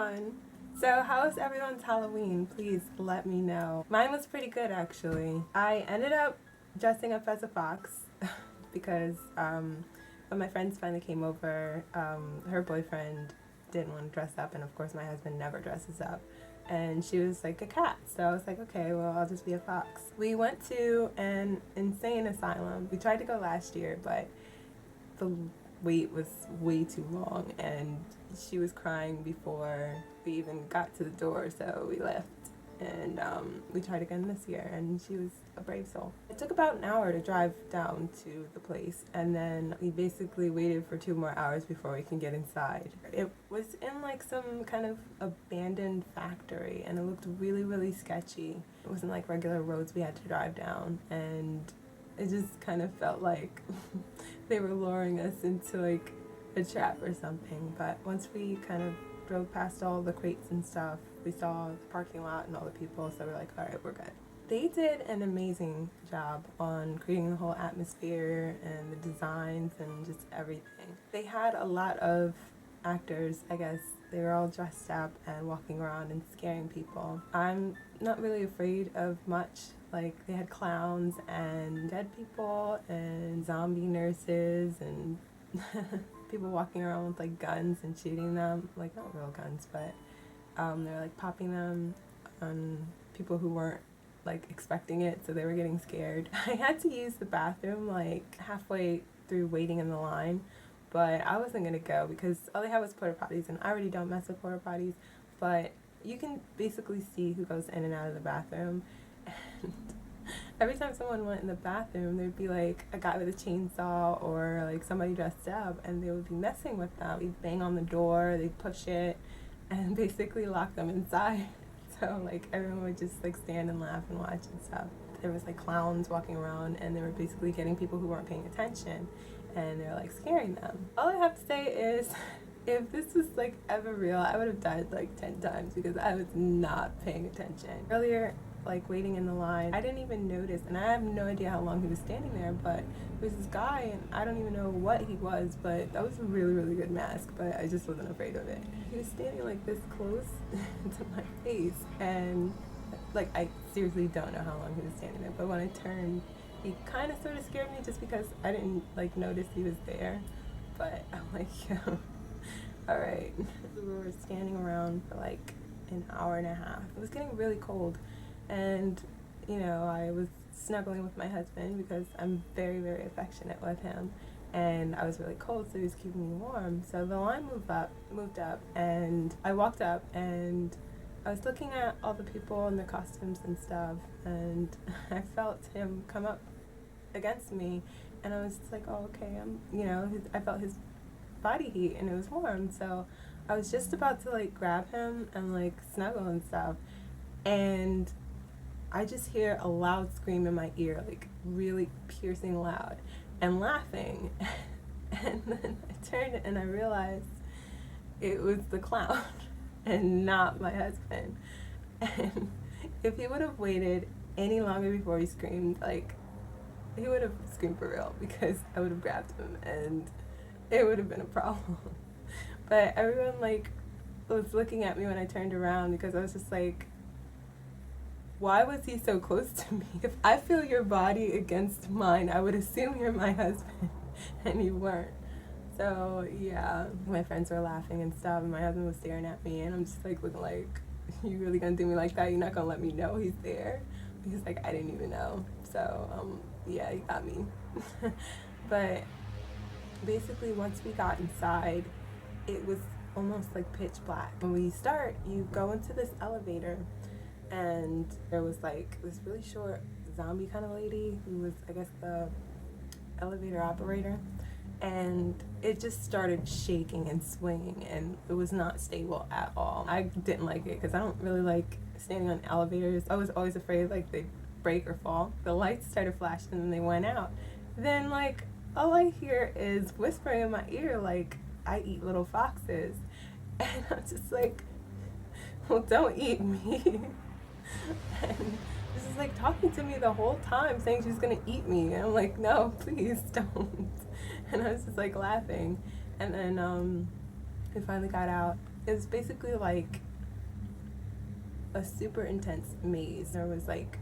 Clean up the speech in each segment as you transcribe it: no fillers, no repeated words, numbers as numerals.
everyone. So how was everyone's Halloween? Please let me know. Mine was pretty good actually. I ended up dressing up as a fox because when my friends finally came over, her boyfriend didn't want to dress up, and of course my husband never dresses up. And she was like a cat, so I was like, okay, well, I'll just be a fox. We went to an insane asylum. We tried to go last year, but the wait was way too long, and she was crying before we even got to the door, so we left. And we tried again this year, and she was a brave soul. It took about an hour to drive down to the place, and then we basically waited for 2 more hours before we can get inside. It was in like some kind of abandoned factory, and it looked really, really sketchy. It wasn't like regular roads we had to drive down, and it just kind of felt like they were luring us into like a trap or something. But once we kind of drove past all the crates and stuff, we saw the parking lot and all the people, so we're like, all right, we're good. They did an amazing job on creating the whole atmosphere and the designs and just everything. They had a lot of actors, I guess. They were all dressed up and walking around and scaring people. I'm not really afraid of much. Like, they had clowns and dead people and zombie nurses and people walking around with like guns and shooting them. Like, not real guns, but they're like popping them on people who weren't like expecting it, so they were getting scared. I had to use the bathroom like halfway through waiting in the line, but I wasn't gonna go because all they had was porta potties, and I already don't mess with porta potties, but you can basically see who goes in and out of the bathroom. And every time someone went in the bathroom, there'd be like a guy with a chainsaw or like somebody dressed up, and they would be messing with them. They'd bang on the door, they'd push it, and basically lock them inside. So like everyone would just like stand and laugh and watch and stuff. There was like clowns walking around, and they were basically getting people who weren't paying attention, and they're like scaring them. All I have to say is, if this was like ever real, I would have died like 10 times because I was not paying attention. Earlier, like waiting in the line, I didn't even notice, and I have no idea how long he was standing there, but there was this guy, and I don't even know what he was, but that was a really, really good mask, but I just wasn't afraid of it. He was standing like this close to my face, and like I seriously don't know how long he was standing there, but when I turned, he kind of sort of scared me just because I didn't like notice he was there. But I'm like, yo, all right. We were standing around for like an hour and a half. It was getting really cold, and you know, I was snuggling with my husband because I'm very, very affectionate with him, and I was really cold, so he was keeping me warm. So the line moved up, and I walked up, and I was looking at all the people in their costumes and stuff, and I felt him come up against me, and I was just like, oh, okay, I felt his body heat, and it was warm, so I was just about to like grab him and like snuggle and stuff, and I just hear a loud scream in my ear, like really piercing loud, and laughing. And then I turned and I realized it was the clown and not my husband. And if he would have waited any longer before he screamed, like, he would have screamed for real, because I would have grabbed him and it would have been a problem. But everyone like was looking at me when I turned around, because I was just like, why was he so close to me? If I feel your body against mine, I would assume you're my husband, and you weren't. So yeah, my friends were laughing and stuff, and my husband was staring at me, and I'm just like looking like, you really gonna do me like that? You're not gonna let me know he's there? Because like I didn't even know. So yeah, he got me. But basically once we got inside, it was almost like pitch black. When we start, you go into this elevator, and there was like this really short zombie kind of lady who was, I guess, the elevator operator, and it just started shaking and swinging, and it was not stable at all. I didn't like it because I don't really like standing on elevators. I was always afraid like they'd break or fall. The lights started flashing and they went out. Then like all I hear is whispering in my ear like, I eat little foxes. And I'm just like, well, don't eat me. And this is like talking to me the whole time, saying she's gonna eat me, and I'm like, no, please don't. And I was just like laughing, and then we finally got out, It was basically like a super intense maze. There was like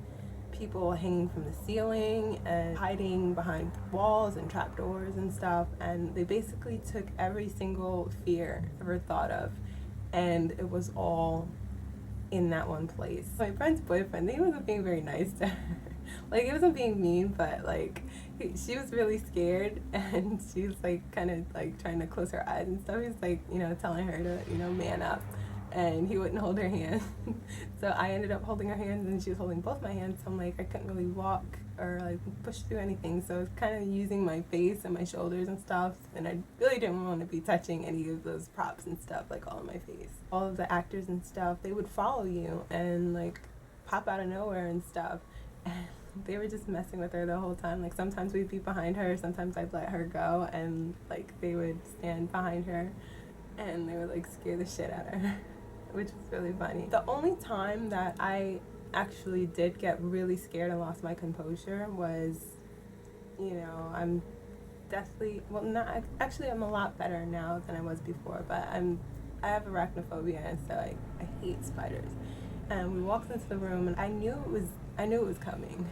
people hanging from the ceiling and hiding behind walls and trapdoors and stuff, and they basically took every single fear ever thought of, and it was all in that one place. My friend's boyfriend, he wasn't being very nice to her. Like, he wasn't being mean, but like she was really scared, and she was like kind of like trying to close her eyes and stuff. He was like, you know, telling her to, you know, man up, and he wouldn't hold her hand. So I ended up holding her hands, and she was holding both my hands. So I'm like, I couldn't really walk or like push through anything. So I was kind of using my face and my shoulders and stuff, and I really didn't want to be touching any of those props and stuff like all on my face. All of the actors and stuff, they would follow you and like pop out of nowhere and stuff. And they were just messing with her the whole time. Like, sometimes we'd be behind her, sometimes I'd let her go, and like they would stand behind her and they would like scare the shit out of her, which was really funny. The only time that I actually did get really scared and lost my composure was, you know, I'm definitely, well, not actually, I'm a lot better now than I was before, but I have arachnophobia, and so I hate spiders. And we walked into the room, and I knew it was coming.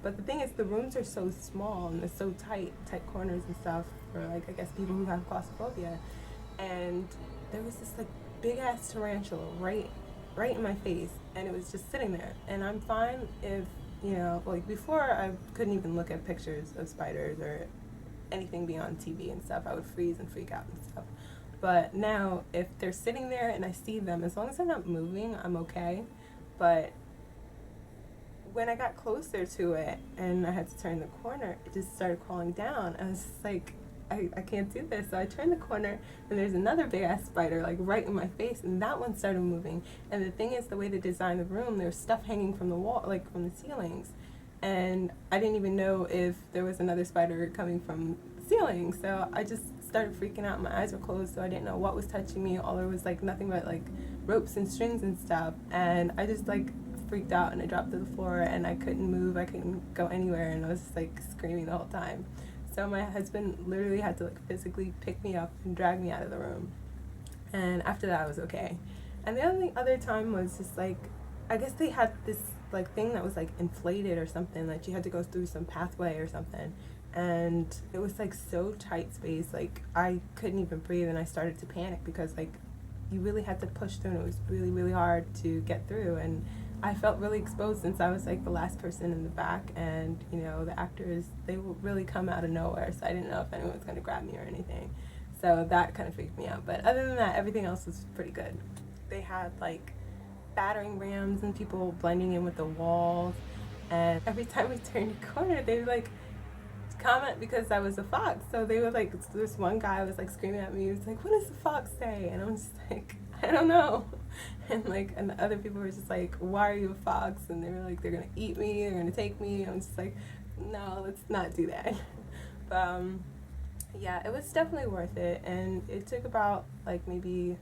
But the thing is, the rooms are so small and they're so tight corners and stuff for, like, I guess people who have claustrophobia. And there was this like big ass tarantula right in my face, and it was just sitting there. And I'm fine if, you know, like before I couldn't even look at pictures of spiders or anything beyond TV and stuff. I would freeze and freak out and stuff. But now, if they're sitting there and I see them, as long as they're not moving, I'm okay. But when I got closer to it and I had to turn the corner, it just started crawling down. I was just like, I can't do this. So I turned the corner, and there's another big ass spider like right in my face, and that one started moving. And the thing is, the way they designed the room, there's stuff hanging from the wall, like from the ceilings, and I didn't even know if there was another spider coming from the ceiling. So I just started freaking out. My eyes were closed, so I didn't know what was touching me. All there was like nothing but like ropes and strings and stuff, and I just like freaked out, and I dropped to the floor, and I couldn't move. I couldn't go anywhere, and I was just like screaming the whole time. So my husband literally had to like physically pick me up and drag me out of the room. And after that, I was okay. And the only other time was just like, I guess they had this like thing that was like inflated or something, like you had to go through some pathway or something. And it was like so tight space, like I couldn't even breathe, and I started to panic because like you really had to push through, and it was really, really hard to get through. And I felt really exposed since I was like the last person in the back, and you know, the actors, they would really come out of nowhere, so I didn't know if anyone was going to grab me or anything. So that kind of freaked me out. But other than that, everything else was pretty good. They had like battering rams and people blending in with the walls, and every time we turned a corner, they would like comment because I was a fox. So they would like, this one guy was like screaming at me, he was like, "What does the fox say?" And I'm just like, I don't know. And like, and the other people were just like, "Why are you a fox?" And they were like, "They're gonna eat me, they're gonna take me." I'm just like, no, let's not do that. But yeah, it was definitely worth it. And it took about like maybe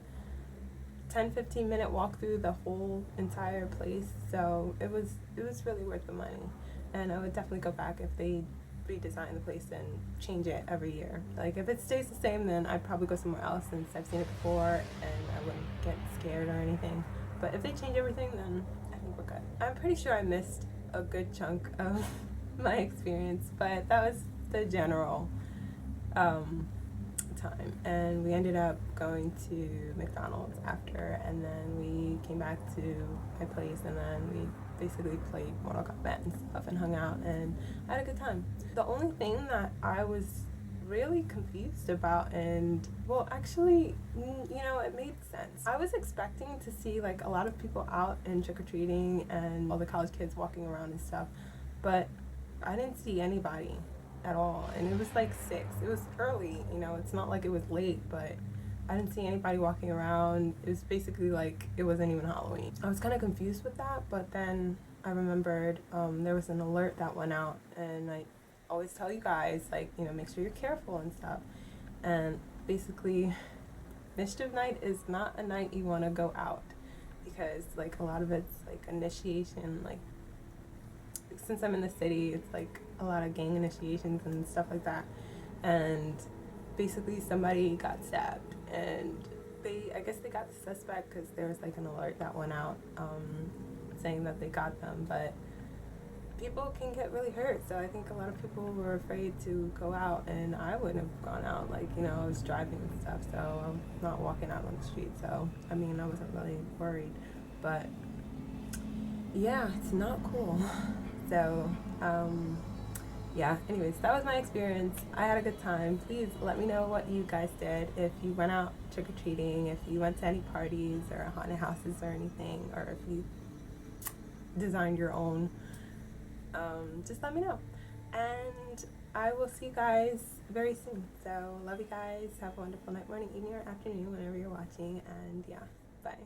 10-15 minute walk through the whole entire place. So it was really worth the money. And I would definitely go back if they redesign the place and change it every year. Like, if it stays the same, then I'd probably go somewhere else since I've seen it before and I wouldn't get scared or anything. But if they change everything, then I think we're good. I'm pretty sure I missed a good chunk of my experience, but that was the general time. And we ended up going to McDonald's after, and then we came back to my place, and then we basically played Mortal Kombat and stuff and hung out, and I had a good time. The only thing that I was really confused about, and well, actually, you know, it made sense. I was expecting to see like a lot of people out and trick-or-treating and all the college kids walking around and stuff, but I didn't see anybody at all. And it was like 6. It was early, you know, it's not like it was late, but I didn't see anybody walking around. It was basically like it wasn't even Halloween. I was kind of confused with that, but then I remembered there was an alert that went out, and I always tell you guys, like, you know, make sure you're careful and stuff. And basically, Mischief Night is not a night you want to go out, because like a lot of it's like initiation, like since I'm in the city, it's like a lot of gang initiations and stuff like that. And basically somebody got stabbed, and I guess they got the suspect because there was like an alert that went out saying that they got them, but people can get really hurt. So I think a lot of people were afraid to go out, and I wouldn't have gone out. Like, you know, I was driving and stuff, so I'm not walking out on the street. So, I mean, I wasn't really worried. But yeah, it's not cool. So, yeah, anyways, that was my experience. I had a good time. Please let me know what you guys did. If you went out trick-or-treating, if you went to any parties or haunted houses or anything, or if you designed your own. Just let me know. And I will see you guys very soon. So, love you guys. Have a wonderful night, morning, evening, or afternoon, whenever you're watching. And yeah, bye.